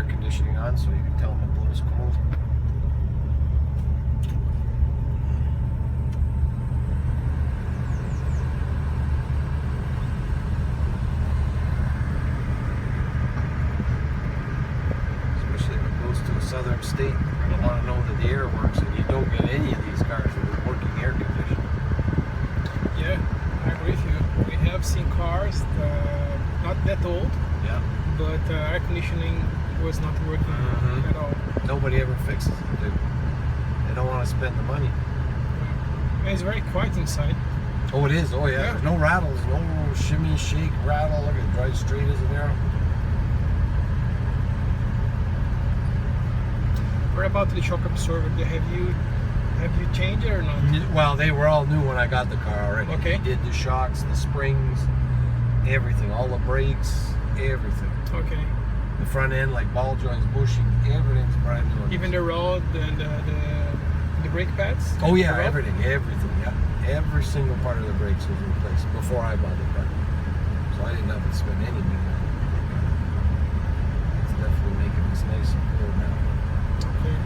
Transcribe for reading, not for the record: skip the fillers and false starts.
air conditioning on, so you can tell them it blows cold. Especially if it goes to a southern state, you're going to want to know that the air works, and you don't get any of these cars with working air conditioning. Yeah, I agree with you. We have seen cars not that old, Yeah. but air conditioning was not working at all. Nobody ever fixes it. They don't want to spend the money. And it's very quiet inside. Oh, it is. Oh, yeah. Yeah. There's no rattles, no shimmy, shake, rattle. Look, it drives straight as an arrow. What about the shock absorber? Have you changed it or not? Well, they were all new when I got the car already. Okay. They did the shocks, the springs, everything, all the brakes, everything. Okay. The front end, like ball joints, bushing, everything's brand new. Even the rod and the brake pads? Oh yeah, The rod? everything, yeah. Every single part of the brakes was replaced before I bought the car. So I didn't have to spend any money on it. It's definitely making this nice and cool now. Okay.